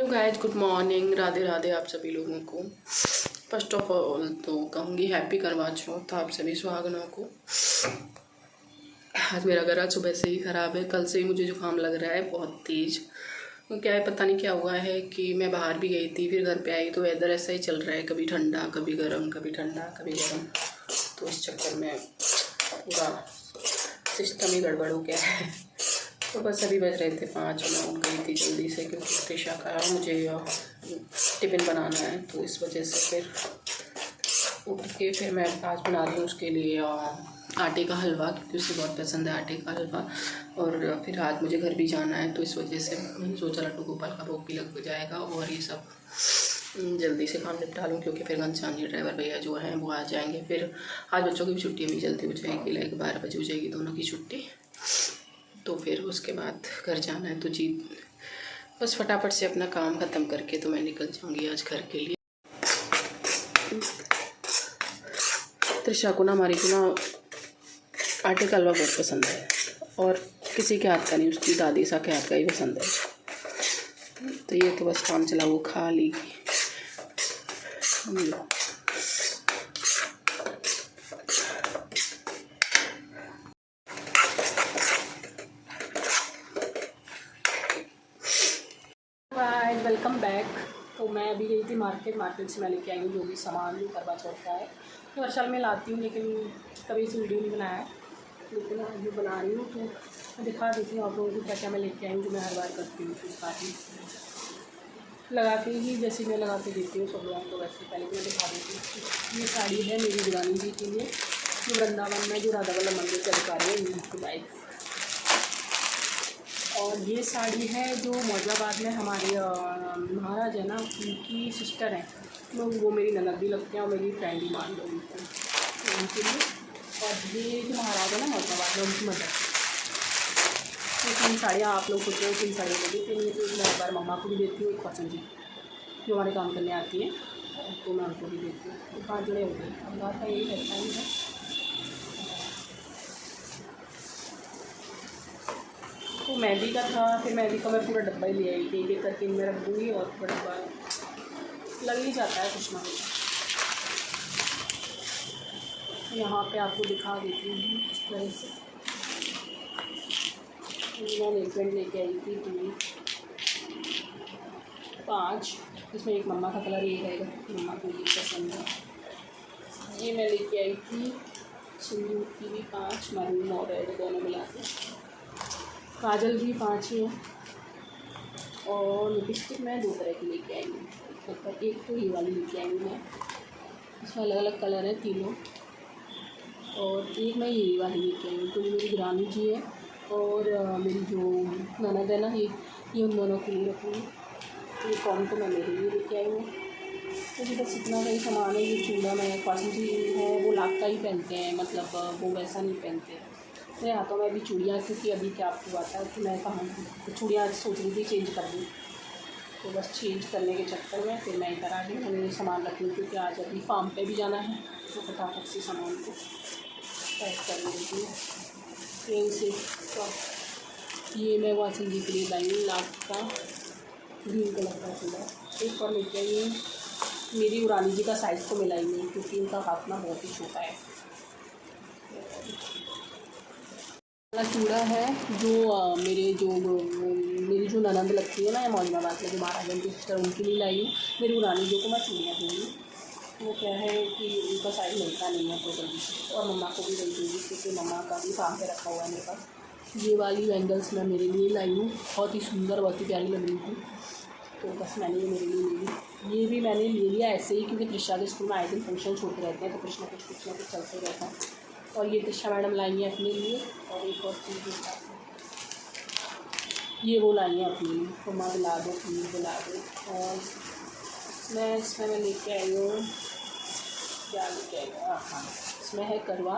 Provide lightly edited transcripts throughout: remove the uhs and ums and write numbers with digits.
Hello guys, good morning, Radhe Radhe आप सभी लोगों को। फर्स्ट ऑफ ऑल तो कहूँगी हैप्पी करवा चौथ आप सभी सुहागनों को। आज मेरा गला सुबह से ही ख़राब है, कल से ही मुझे जुकाम लग रहा है बहुत तेज़। क्या है पता नहीं क्या हुआ है कि मैं बाहर भी गई थी, फिर घर पे आई तो वेदर ऐसा ही चल रहा है, कभी ठंडा कभी गर्म, कभी ठंडा कभी गर्म। तो इस चक्कर में पूरा सिस्टम ही गड़बड़ हो गया है। तो बस अभी बज रहे थे 5 और मैं उठ गई थी जल्दी से, क्योंकि त्रिशा का मुझे टिफ़िन बनाना है, तो इस वजह से फिर उठ के फिर मैं आज बना रही हूँ उसके लिए आटे का हलवा, क्योंकि उसे बहुत पसंद है आटे का हलवा। और फिर आज मुझे घर भी जाना है, तो इस वजह से मैंने सोचा लड्डू गोपाल का भोग भी लग जाएगा और ये सब जल्दी से काम निपटा लूँ, क्योंकि फिर घनश्याम ड्राइवर भैया जो हैं वो आ जाएंगे। फिर आज बच्चों की भी छुट्टी भी जल्दी हो जाएगी, लाइक 12 बजे हो जाएगी दोनों की छुट्टी। तो फिर उसके बाद घर जाना है, तो जी बस फटाफट से अपना काम ख़त्म करके तो मैं निकल जाऊँगी आज घर के लिए। त्रिशा को ना, हमारी को ना आटे का हलवा बहुत पसंद है, और किसी के हाथ का नहीं, उसकी दादी सा के हाथ का ही पसंद है। तो ये तो बस काम चला, वो खा ली। Guys welcome back. तो मैं अभी गई थी मार्केट से मैं लेके आई हूँ जो भी सामान जो करवा चौथ का है। तो हर साल मैं लाती हूँ, लेकिन कभी इसे वीडियो नहीं बनाया है, लेकिन आज जो बना रही हूँ तो मैं दिखा देती हूँ आप लोगों को क्या क्या मैं लेके आई हूँ, जो मैं हर बार करती हूँ। तो स्टार्टिंग लगा के ही जैसे मैं लगा के देती हूँ सब लोगों को, वैसे पहले मैं दिखा देती हूँ। ये साड़ी है मेरी दुरानी जी के लिए, जो वृंदावन में जो राधा वल्लभ मंदिर से दिखा रही है उनकी वाइफ। और ये साड़ी है जो मौजाबाद में हमारे महाराज है ना, उनकी सिस्टर हैं, तो वो मेरी ननद भी लगते हैं और मेरी फ्रेंड भी मान लो उनको, तो उनके लिए। और ये जो महाराज है ना मौजाबाद में, उनकी मदद। तो 3 साड़ियाँ आप लोग सोच रहे हो 3 साड़ियाँ को देती नहीं, तो मैं एक बार मम्मा को भी देती हूँ, एक पर्सन जी जो हमारे काम करने आती है, तो मैं उनको भी देती हूँ। तो 5 जने हो गए। अब बात का यही रहता है, तो मेहंदी का था, फिर मेहंदी का मैं पूरा डब्बा ही ले आई थी, एक करके इनमें रख दूँगी और पूरा डब्बा लग ही जाता है कुछ ना कुछ। यहाँ पे आपको दिखा देती हूँ इस तरह से। मैं नेल पेंट लेके आई थी पूरी 5, इसमें एक मम्मा का कलर ये रहेगा, मम्मा को ये पसंद है। ये मैं लेके आई थी सिंदूर की भी 5, मरून और रेड दोनों मिला के। काजल भी 5 ही है, और लिपस्टिक मैं 2 तरह की लेके आई हूँ। मतलब एक तो ये वाली लेके आई हूँ मैं, इसमें अलग अलग कलर है तीनों, और एक मैं ये वाली लेके आई हूँ। तो ये मेरी ग्रानी जी है और मेरी जो ननद है ना, ये उन दोनों के लिए रखूँगी। ये कॉम तो मैं मेरे लिए लेके आई हूँ। तो ये बस इतना सही सामान है। ये चूड़ा मैं क्वासन जी है वो लाख का ही पहनते हैं, मतलब वो वैसा नहीं पहनते। मेरे हाथों में अभी चूड़ियाँ, क्योंकि अभी क्या आपको बात है कि मैं कहाँ चूड़ियाँ सोच रही थी चेंज कर दूँ, तो बस चेंज करने के चक्कर में फिर मैं इधर आ गई। मैंने ये सामान रख लूँ, क्योंकि आज अभी फार्म पे भी जाना है, तो फटाफट से सामान को पैक कर लेती हूँ ट्रेन से। तो ये मैं वासन जी के लिए लाई हूँ लाख का ग्रीन कलर का चूड़ा। एक और लेके आई हूँ, मेरी उरानी जी का साइज़ को मिलाई नहीं, क्योंकि उनका हाथ ना बहुत ही छोटा है। चूड़ा है जो मेरी जो ननंद लगती है ना मौजमाबाद में, जो महाराजन की सिस्टर, उनके लिए लाई हूँ। मेरी उरानी जी को मैं चूड़ियाँ दूँगी। वो क्या है कि उनका साइज़ मिलता नहीं है तो जल्दी से, और मम्मा को भी दे दूँगी, क्योंकि मम्मा का भी काम पे रखा हुआ है मेरे पास। ये वाली बैंगल्स मैं मेरे लिए लाई हूँ, बहुत ही सुंदर, बहुत ही प्यारी लग रही थी, तो बस मैंने ये मेरे लिए ले ली। ये भी मैंने ले लिया ऐसे ही, क्योंकि त्रिशा के स्कूल में आए दिन फंक्शन होते रहते हैं, तो कुछ ना कुछ चलते रहता है। और ये त्रिशा मैडम लाई हैं अपने लिए, और एक और चीज़ ये वो लाई हैं अपने लिए, तो माँ दिला दो प्लीज़ दिला दो। और इसमें मैं लेके आई हूँ, क्या लेके आई हूँ, हाँ इसमें है करवा,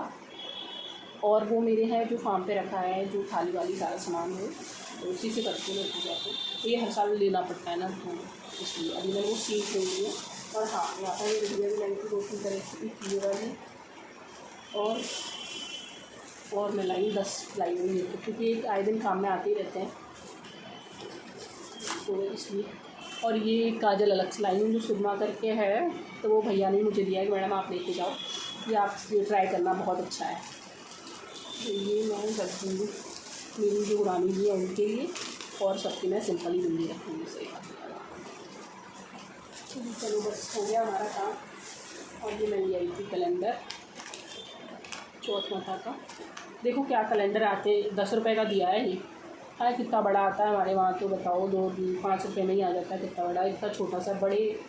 और वो मेरे हैं जो फार्म पे रखा है, जो थाली वाली सारा सामान है, तो उसी से करती हूँ मैं पूजा को। तो ये हर साल लेना पड़ता है ना, तो इसलिए अभी मैंने वो सीख ले ली है। और हाँ, यहाँ पर ये विडियो भी लाई थी 2-3 तरह की, ये वाली, और मैं लाई 10 लाई हुई है, क्योंकि एक आए दिन काम में आते ही रहते हैं, तो इसलिए और ये काजल अलग से लाई हूँ जो सुरमा करके है, तो वो भैया ने मुझे दिया है कि मैडम आप लेके जाओ, ये आप ये ट्राई करना, बहुत अच्छा है। तो ये मैं रख दूँगी मेरी जो पुरानी भी है उनके लिए, और सबकी मैं सिंपल ही बिंदी रखूँगी सही। चलो बस हो गया हमारा काम। और ये मैं ले आई थी कैलेंडर चौथ माता का। देखो क्या कैलेंडर आते, 10 रुपये का दिया है ये। हाँ कितना बड़ा आता है हमारे वहाँ, तो बताओ 2-5 रुपये में ही आ जाता है। कितना बड़ा, इतना छोटा सा, बड़े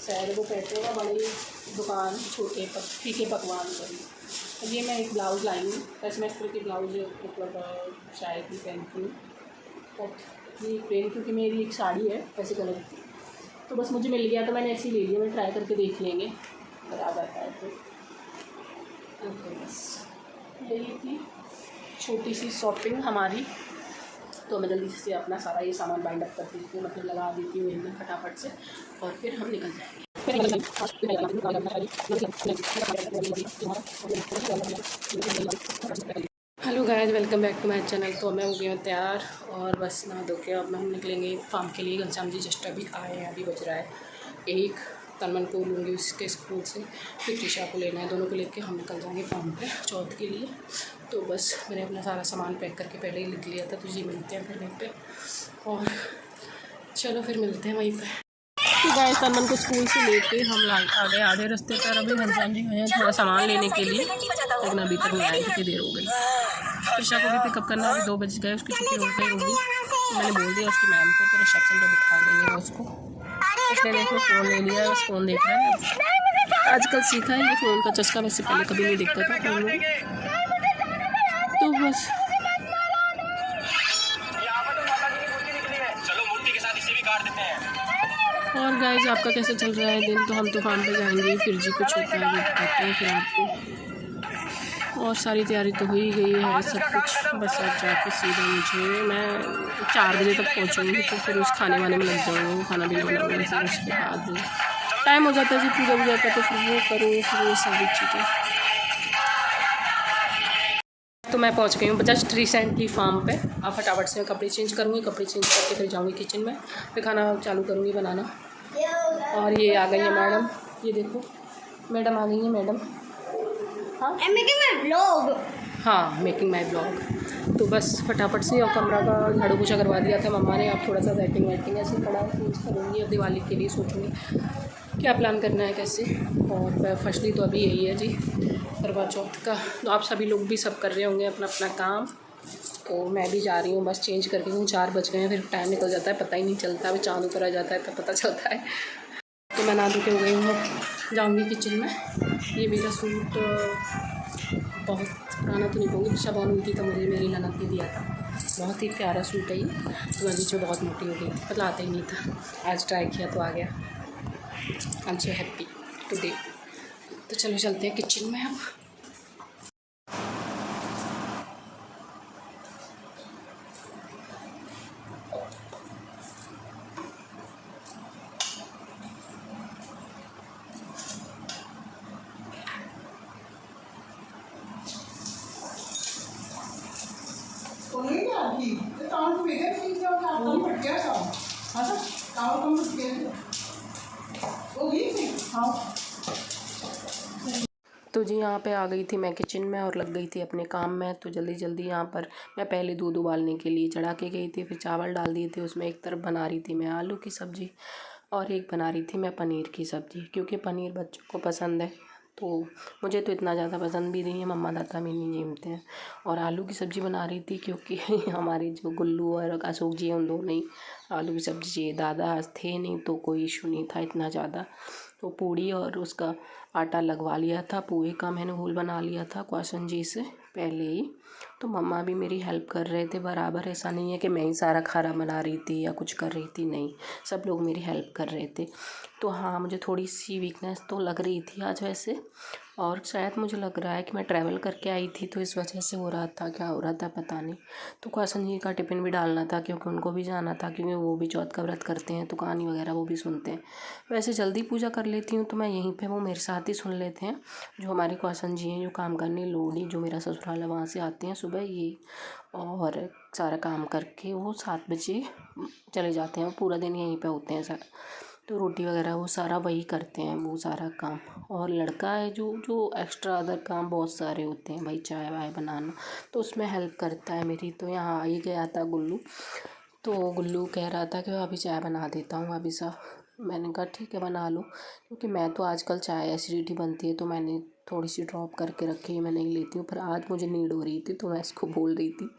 शहर को कहते हैं ना, बड़ी दुकान छोटे फीके पकवान करी। तो ये मैं एक ब्लाउज़ लाई हूँ, वेस्टमिंस्टर की ब्लाउज़, मतलब शायद ही पहनती हूँ। और ये प्लेन, क्योंकि मेरी एक साड़ी है ऐसे कलर की, तो बस मुझे मिल गया तो मैंने ऐसे ही ले लिया। मैं ट्राई करके देख लेंगे अगर आ जाता है तो। बस यही थी छोटी सी शॉपिंग हमारी। तो मैं जल्दी से अपना सारा ये सामान बाइंड अप कर देती हूँ, मतलब लगा देती हूँ एकदम फटाफट से, और फिर हम निकल जाएंगे। Hello guys, welcome back to my channel. तो मैं हो गई हूँ तैयार, और बस नहा धो के अब हम निकलेंगे फार्म के लिए। घनश्याम जी जस्ट अभी आए हैं, अभी बज रहा है 1। तनमन को लूँगी उसके स्कूल से, फिर त्रिशा को लेना है, दोनों को लेके हम निकल जाएंगे फार्म पे चौथ के लिए। तो बस मैंने अपना सारा सामान पैक करके पहले ही लिख लिया था, तो जी मिलते हैं फिर वहीं पे, और चलो फिर मिलते हैं वहीं पे। तो गाइस तनमन को स्कूल से लेके हम आ गए आधे रास्ते पर। अभी घनश्याम जी गए हैं थोड़ा सामान लेने के लिए, लेकिन अभी तक नहीं आए, कितनी देर हो गई। त्रिशा को भी पिकअप करना, अभी 2 बज गए, उसकी छुट्टी हो गई होगी। तो मैंने बोल दिया उसकी मैम को, तो रिसेप्शन पर बिठा देंगे उसको। उसने देखो फ़ोन ले लिया है, बस फ़ोन देख रहा है। आजकल सीखा है ये फ़ोन का चस्का, वैसे पहले कभी नहीं दिखता था फ़ोन में। तो बस और गाइस आपका कैसे चल रहा है दिन? तो हम तो फार्म पे जाएंगे, फिर जी कुछ होता है वो बताते हैं फिर आपको। और सारी तैयारी तो हो ही गई है सब कुछ, बस अब जाके सीधा मैं 4 बजे तक पहुंचूंगी, तो फिर उस खाने वाने में लग जाऊँगी, खाना पीना बनाऊँगी। फिर उसके बाद टाइम हो जाता है जी, पूजा हो जाता है, तो फिर वो करो, फिर वो सारी चीज़ें। तो मैं पहुंच गई हूँ जस्ट रिसेंटली फार्म पे। अब फटाफट से कपड़े चेंज करूँगी, कपड़े चेंज करके फिर जाऊँगी किचन में, फिर खाना चालू करूँगी बनाना। और ये आ गई है मैडम, ये देखो मैडम आ गई है। मैडम हाँ मेकिंग माई ब्लॉग, हाँ मेकिंग माई ब्लॉग। तो बस फटाफट से, और कमरा का झाड़ू पोछा करवा दिया था मम्मा ने। अब थोड़ा सा वेटिंग ऐसे पड़ा चेंज करूँगी। अब दिवाली के लिए सोचूँगी क्या प्लान करना है कैसे। और फर्स्टली तो अभी यही है जी करवा चौथ का। तो आप सभी लोग भी सब कर रहे होंगे अपना अपना काम, तो मैं भी जा रही हूँ, बस चेंज करके हूँ। 4 बज गए हैं, फिर टाइम निकल जाता है, पता ही नहीं चलता। अभी चाँद ऊपर आ जाता है तब पता चलता है। तो मैं नहा धो के हो गई हूँ, जाऊँगी किचन में। ये मेरा सूट बहुत पुराना तो नहीं कहूँगी, शबान हुई थी तो मुझे मेरी ननद ने दिया था। बहुत ही प्यारा सूट है ये, तो मैं बीच में बहुत मोटी हो गई थी, मतलब आता ही नहीं था। आज ट्राई किया तो आ गया। I am so happy today. तो चलो चलते हैं किचन में अब। तो जी यहाँ पे आ गई थी मैं किचन में, और लग गई थी अपने काम में। तो जल्दी जल्दी यहाँ पर मैं पहले दूध उबालने के लिए चढ़ा के गई थी, फिर चावल डाल दिए थे उसमें। एक तरफ बना रही थी मैं आलू की सब्ज़ी, और एक बना रही थी मैं पनीर की सब्ज़ी, क्योंकि पनीर बच्चों को पसंद है। तो मुझे तो इतना ज़्यादा पसंद भी नहीं है, मम्मा दादा भी नहीं जमते हैं। और आलू की सब्ज़ी बना रही थी क्योंकि हमारे जो गुल्लू और अशोक जी हैं उन दोनों ही आलू की सब्ज़ी चाहिए। दादा थे नहीं तो कोई इशू नहीं था इतना ज़्यादा। तो पूड़ी और उसका आटा लगवा लिया था, पोहे का मैंने घोल बना लिया था क्वासन जी से पहले ही। तो मम्मा भी मेरी हेल्प कर रहे थे बराबर, ऐसा नहीं है कि मैं ही सारा खाना बना रही थी या कुछ कर रही थी, नहीं, सब लोग मेरी हेल्प कर रहे थे। तो हाँ मुझे थोड़ी सी वीकनेस तो लग रही थी आज वैसे, और शायद मुझे लग रहा है कि मैं ट्रैवल करके आई थी तो इस वजह से हो रहा था, क्या हो रहा था पता नहीं। तो क्वासन जी का टिफ़िन भी डालना था क्योंकि उनको भी जाना था, क्योंकि वो भी चौथ का व्रत करते हैं तो कहानी वगैरह वो भी सुनते हैं। वैसे जल्दी पूजा कर लेती हूँ तो मैं यहीं पे, वो मेरे साथ ही सुन लेते हैं। जो हमारे क्वासन जी हैं जो काम करने लोडी, जो मेरा ससुराल है वहाँ से आते हैं सुबह ये, और सारा काम करके वो 7 बजे चले जाते हैं। वो पूरा दिन यहीं पे होते हैं सर, तो रोटी वगैरह वो सारा वही करते हैं, वो सारा काम। और लड़का है जो जो एक्स्ट्रा अदर काम बहुत सारे होते हैं भाई, चाय वाय बनाना, तो उसमें हेल्प करता है मेरी। तो यहाँ आ ही गया था गुल्लू, तो गुल्लू कह रहा था कि अभी चाय बना देता हूँ अभी सा। मैंने कहा ठीक है बना लो, क्योंकि मैं तो आजकल चाय एसिडिटी बनती है तो मैंने थोड़ी सी ड्रॉप करके रखी है, मैं नहीं लेती हूँ। पर आज मुझे नीड हो रही थी तो मैं इसको बोल रही थी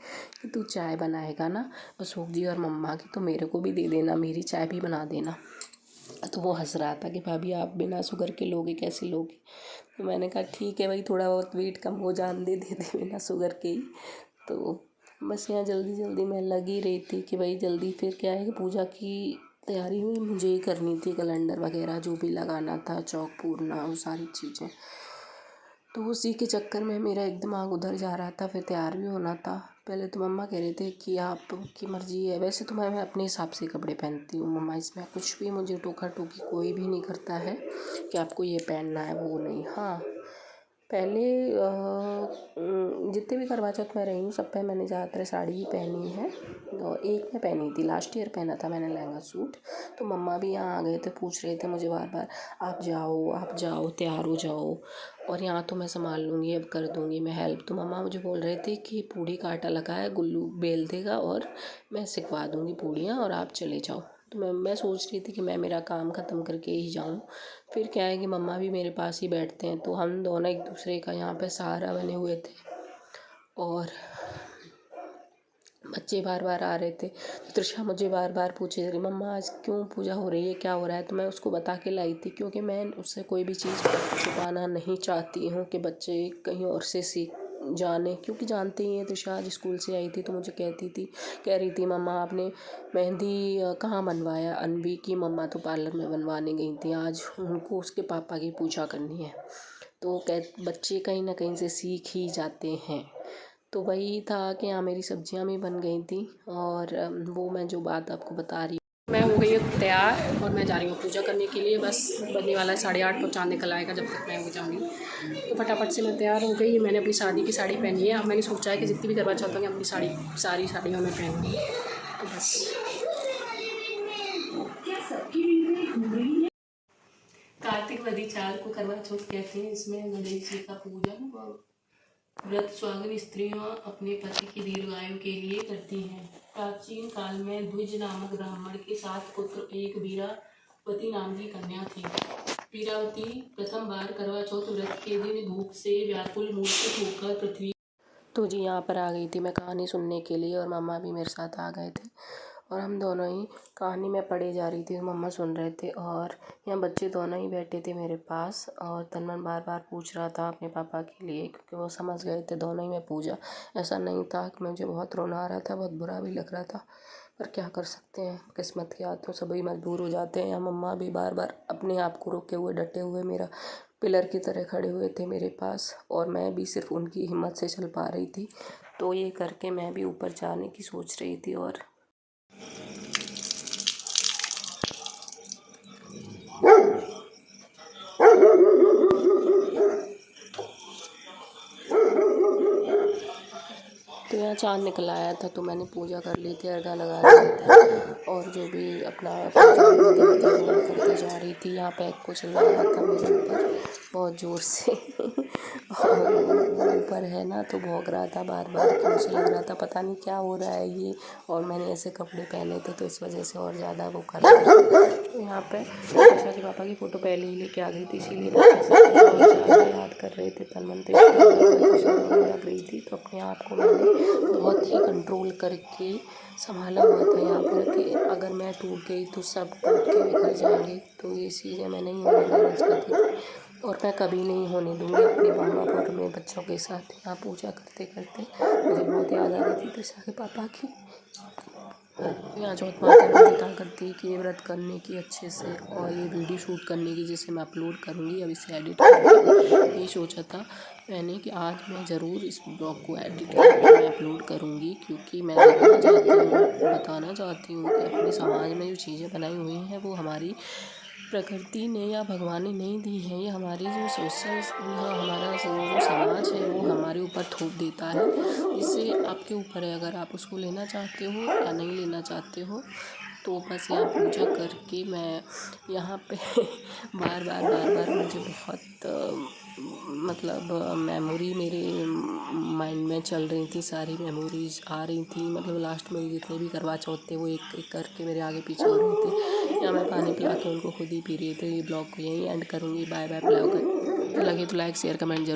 कि तू चाय बनाएगा ना अशोक जी और मम्मा की, तो मेरे को भी दे देना, मेरी चाय भी बना देना। तो वो हंस रहा था कि भाभी आप बिना शुगर के लोगे, कैसे लोगे? तो मैंने कहा ठीक है भाई, थोड़ा बहुत वेट कम हो जाने दे दे बिना शुगर के ही। तो बस यहाँ जल्दी जल्दी मैं लगी रही थी कि भाई जल्दी, फिर क्या है कि पूजा की तैयारी हुई, मुझे ही करनी थी, कैलेंडर वगैरह जो भी लगाना था, चौक पूरना, वो सारी चीज़ें। तो उसी के चक्कर में मेरा एक दिमाग उधर जा रहा था, फिर तैयार भी होना था। पहले तो मम्मा कह रहे थे कि आपकी मर्ज़ी है, वैसे तो मैं अपने हिसाब से कपड़े पहनती हूँ मम्मा, इसमें कुछ भी मुझे टोका टोकी कोई भी नहीं करता है कि आपको ये पहनना है, वो नहीं। हाँ, पहले जितने भी करवा चौथ में रही हूँ सब पे मैंने ज़्यादातर साड़ी ही पहनी है। और एक मैं पहनी थी, लास्ट ईयर पहना था मैंने लहंगा सूट। तो मम्मा भी यहाँ आ गए थे, पूछ रहे थे मुझे बार बार, आप जाओ तैयार हो जाओ, और यहाँ तो मैं संभाल लूँगी, अब कर दूँगी मैं हेल्प। तो मम्मा मुझे बोल रहे थे कि पूड़ी का आटा लगा है, गुल्लू बेल देगा और मैं सिखवा दूँगी पूड़ियाँ और आप चले जाओ। तो मैं सोच रही थी कि मैं मेरा काम ख़त्म करके ही जाऊँ। फिर क्या है कि मम्मा भी मेरे पास ही बैठते हैं, तो हम दोनों एक दूसरे का यहाँ पे सहारा बने हुए थे। और बच्चे बार बार आ रहे थे, तो त्रिशा मुझे बार बार पूछे जा रही, मम्मा आज क्यों पूजा हो रही है, क्या हो रहा है? तो मैं उसको बता के लाई थी, क्योंकि मैं उससे कोई भी चीज़ छुपाना नहीं चाहती हूँ कि बच्चे कहीं और से सीख जाने। क्योंकि जानते ही हैं, त्रिशा आज स्कूल से आई थी तो मुझे कह रही थी मम्मा आपने मेहंदी कहाँ बनवाया? अनवी की मम्मा तो पार्लर में बनवाने गई थी, आज उनको उसके पापा की पूजा करनी है। तो बच्चे कहीं ना कहीं से सीख ही जाते हैं। तो वही था कि यहाँ मेरी सब्जियाँ भी बन गई थी, और वो मैं जो बात आपको बता रही हूँ, मैं हो गई हूँ तैयार और मैं जा रही हूँ पूजा करने के लिए। बस बनने वाला है 8:30, तो चाँद निकल आएगा जब तक मैं हो जाऊँगी। तो फटाफट से मैं तैयार हो गई। मैंने अपनी शादी की साड़ी पहनी है। अब मैंने सोचा है कि जितनी भी करवा चौथ होंगी अपनी सारी साड़ियों में पहनूँगी। तो बस कार्तिक वधी चाल को करवा चौथ कहते हैं। इसमें गणेश जी का पूजन व्रत सुहागिन स्त्रियां अपने पति की दीर्घायु के लिए करती हैं। प्राचीन काल में द्विज नामक ब्राह्मण के 7 पुत्र एक वीरावती नाम की कन्या थी। वीरावती प्रथम बार करवा चौथ व्रत के दिन भूख से व्याकुल मूर्छित होकर पृथ्वी। तो जी यहाँ पर आ गई थी मैं कहानी सुनने के लिए, और मम्मा भी मेरे साथ आ गए थे, और हम दोनों ही कहानी में पढ़े जा रही थी, मम्मा सुन रहे थे। और यहाँ बच्चे दोनों ही बैठे थे मेरे पास, और तन्मन बार बार पूछ रहा था अपने पापा के लिए, क्योंकि वो समझ गए थे दोनों ही में पूजा। ऐसा नहीं था कि मुझे बहुत रोना आ रहा था, बहुत बुरा भी लग रहा था, पर क्या कर सकते हैं, किस्मत के हाथों सभी मजबूर हो जाते हैं। मम्मा भी बार बार अपने आप को रोके हुए, डटे हुए, मेरा पिलर की तरह खड़े हुए थे मेरे पास, और मैं भी सिर्फ उनकी हिम्मत से चल पा रही थी। तो ये करके मैं भी ऊपर जाने की सोच रही थी। और तो यहाँ चाँद निकल आया था, तो मैंने पूजा कर ली थी, अर्घा लगा लिया था, और जो भी अपना करती जा रही थी। यहाँ पैक को चला रहा था मेरे ऊपर बहुत ज़ोर से और वो ऊपर है ना, तो भौंक रहा था बार बार, कि मुझे लग रहा था पता नहीं क्या हो रहा है ये, और मैंने ऐसे कपड़े पहने थे तो इस वजह से और ज़्यादा वो कर रहा था। तो यहाँ पे आशा के पापा की फ़ोटो पहले ही लेके आ गई थी, इसीलिए याद कर रहे थे तन्मन, तो लग रही थी, तो अपने आप को मैंने बहुत ही कंट्रोल करके संभाला हुआ था यहाँ पर कि अगर मैं टूट गई तो सब टूट के बिखर जाएंगे। तो ये चीज़ें मैं नहीं होने देना चाहती थी, और मैं कभी नहीं होने दूँगी अपने मामापुर में बच्चों के साथ। यहाँ पूजा करते करते मुझे बहुत याद आ रही थी त्रिशा के पापा की। यहाँ चौथ माता ने मुझे ताकत दी कि ये व्रत करने की अच्छे से, और ये वीडियो शूट करने की, जिसे मैं अपलोड करूँगी। अब इसे एडिट करके ये सोचा था मैंने कि आज मैं ज़रूर इस ब्लॉग को एडिट करके मैं अपलोड करूँगी, क्योंकि मैं बताना चाहती हूँ कि अपने समाज में जो चीज़ें बनाई हुई हैं वो हमारी प्रकृति ने या भगवान ने नहीं दी है, ये हमारी जो हमारा जो समाज है वो हमारे ऊपर थोप देता है। इससे आपके ऊपर है, अगर आप उसको लेना चाहते हो या नहीं लेना चाहते हो। तो बस यहाँ पूजा करके मैं यहाँ पे बार बार मुझे बहुत मतलब मेमोरी मेरे माइंड में चल रही थी, सारी मेमोरीज आ रही थी। मतलब लास्ट में जितने भी करवा चौथ थे वो एक एक करके मेरे आगे पीछे हो रहे थे, या मैं पानी पिला के उनको खुद ही पी रही थी। ये ब्लॉग को यहीं एंड करूँगी। Bye bye. ब्लॉग लगे तो लाइक शेयर कमेंट जरूर।